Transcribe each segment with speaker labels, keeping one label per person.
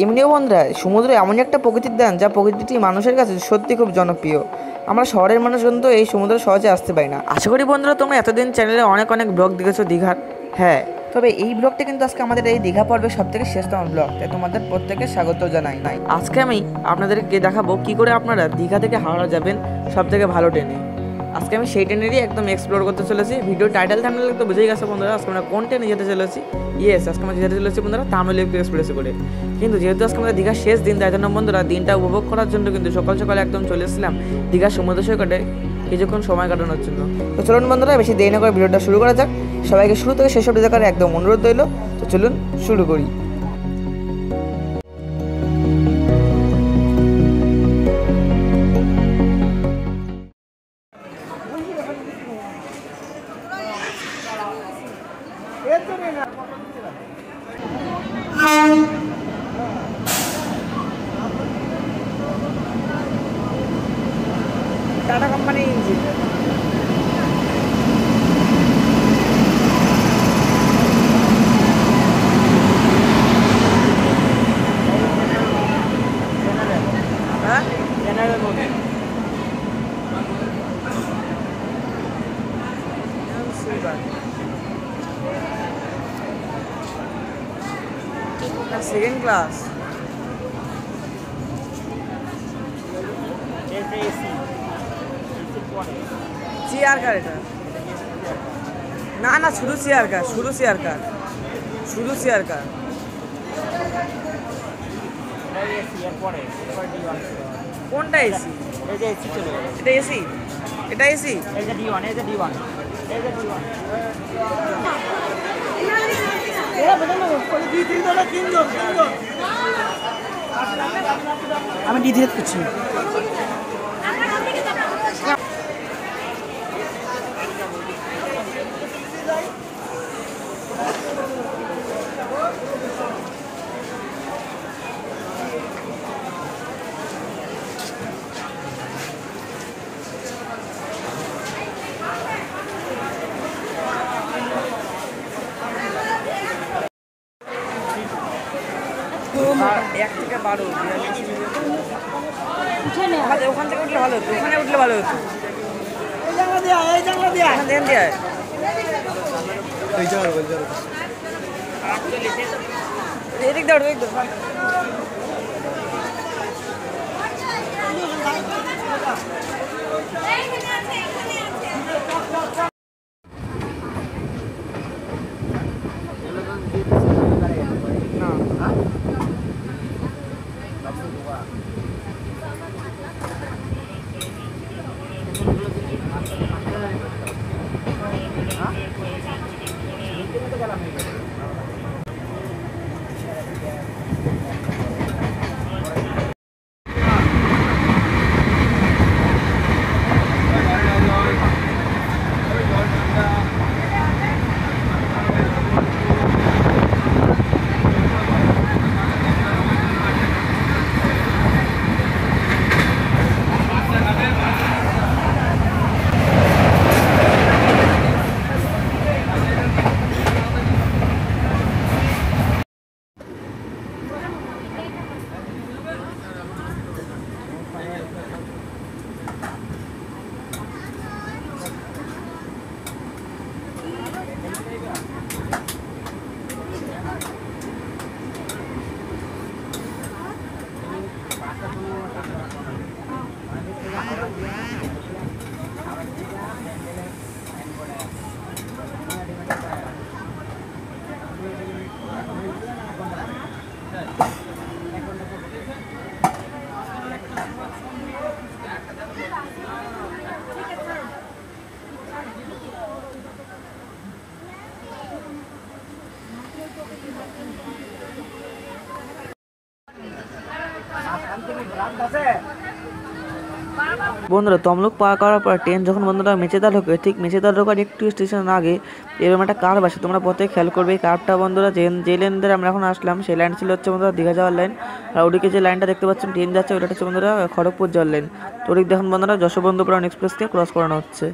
Speaker 1: এমনিও বন্ধুরা সমুদ্র এমন একটা প্রকৃতির দান যা প্রকৃতিটি মানুষের কাছে সত্যি খুব জনপ্রিয়। আমরা শহরের মানুষ কিন্তু এই সমুদ্রে সহজে আসতে পারি না। আশা করি বন্ধুরা তোমরা এতদিন চ্যানেলে অনেক অনেক ব্লগ দেখেছো দীঘার। হ্যাঁ, তবে এই ব্লগটা কিন্তু আজকে আমাদের এই দীঘা পর্বের সব থেকে শেষতম ব্লগ, তাই তোমাদের প্রত্যেকে স্বাগত জানাই। আজকে আমি আপনাদেরকে দেখাবো কি করে আপনারা দীঘা থেকে হাওড়া যাবেন সব থেকে ভালো ট্রেনে। আজকে আমি সেই ট্রেনেরই একদম এক্সপ্লোর করতে চলেছি। ভিডিও টাইটেল থাম্বনেল তো বুঝেই গেছে বন্ধুরা আজকে আমরা কোন ট্রেনে যেতে চলেছি। আজকে আমরা যেতে চলেছি বন্ধুরা তামিল এক্সপ্রেসে করে। কিন্তু যেহেতু আজকে আমাদের দীঘার শেষ দিন, তাই জন্য বন্ধুরা দিনটা উপভোগ করার জন্য কিন্তু সকাল সকালে একদম চলে এসেছিলাম দীঘার সমুদ্র সৈকতে কিছুক্ষণ সময় কাটানোর জন্য। তো চলুন বন্ধুরা বেশি দেরি না করে ভিডিওটা শুরু করা যাক। সবাইকে শুরু থেকে শেষ অবধি দেখার একদম অনুরোধ রইল। তো চলুন শুরু করি। Tata company engine. হ্যাঁ, general mode. Second class. Chair car এটা? না না, শুধু চেয়ার কার, শুধু চেয়ার কার, শুধু চেয়ার কার। কোনটা এসি? এটা এসি, এটা এসি। আমি ডিটেলস করছি। আর 1 থেকে 12 ওখান থেকে উঠলে ভালো হতো, ওখানে উঠলে ভালো হতো। এদিক দাও, এদিক দাও। বন্ধুরা তমলুক পার করার পর ট্রেন যখন বন্ধুরা মেচেদা ঢোকে, ঠিক মেচেদা ঢোকার একটু স্টেশন আগে এরকম একটা কার্ভ আসে। তোমরা পথে খেয়াল করবে এই কার্ভটা বন্ধুরা যে লাইন ধরে আমরা এখন আসলাম সেই লাইন ছিল হচ্ছে বন্ধুরা দীঘা যাওয়ার লাইন। আর ওদিকে যে লাইনটা দেখতে পাচ্ছেন ট্রেন যাচ্ছে ওটা হচ্ছে বন্ধুরা খড়গপুর যাওয়ার লাইন। তো ওদিক দেখুন বন্ধুরা যশোবন্ধুপুরম এক্সপ্রেসকে ক্রস করানো হচ্ছে।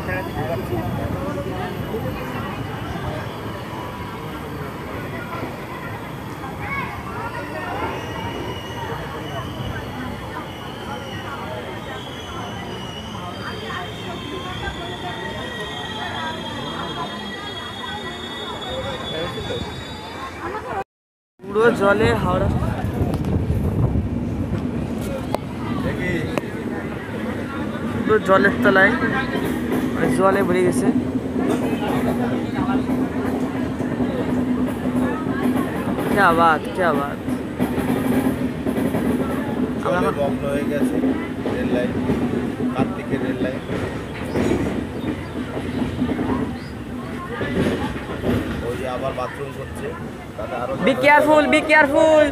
Speaker 1: কাছাকাছি ঢুকাচ্ছি। পুরো জলে হাওড়া পুরো জলের তলায় জলে ভরে গেছে। क्या बात क्या बात।
Speaker 2: জলে বন্ধ হয়ে গেছে রেল লাইন, কার্তিকের রেল লাইন। ওই যে আবার বাথরুম করছে, তাতে আরো
Speaker 1: be careful be careful.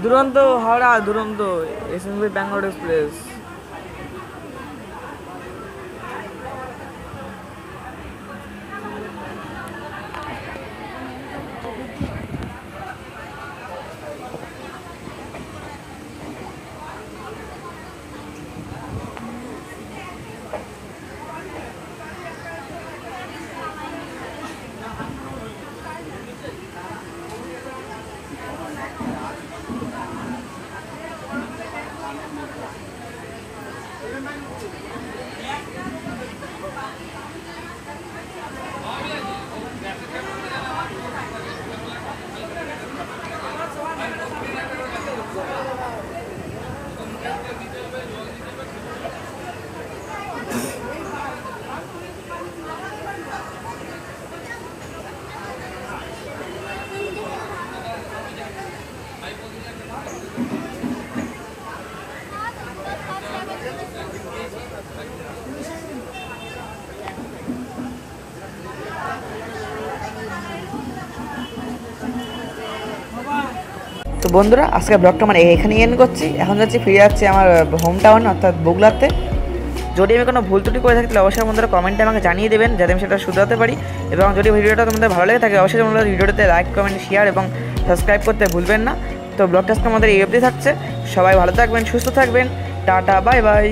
Speaker 1: Duronto Howrah Duronto SNB Bangalore express. তো বন্ধুরা আজকে ব্লগটা মানে এখানে এন্ড করছি। এখন যাচ্ছি ফিরে যাচ্ছি আমার হোম টাউন অর্থাৎ বগুড়াতে। যদি আমি কোনো ভুল ত্রুটি করে থাকি তাহলে অবশ্যই বন্ধুরা কমেন্টে আমাকে জানিয়ে দেবেন যাতে আমি সেটা শুধরাতে পারি। এবং যদি ভিডিওটা তোমাদের ভালো লেগে থাকে অবশ্যই তোমরা ভিডিওটাতে লাইক কমেন্ট শেয়ার এবং সাবস্ক্রাইব করতে ভুলবেন না। তো ব্লগটা আজকে আমাদের এই অবধি থাকছে। সবাই ভালো থাকবেন, সুস্থ থাকবেন, টাটা বাই বাই।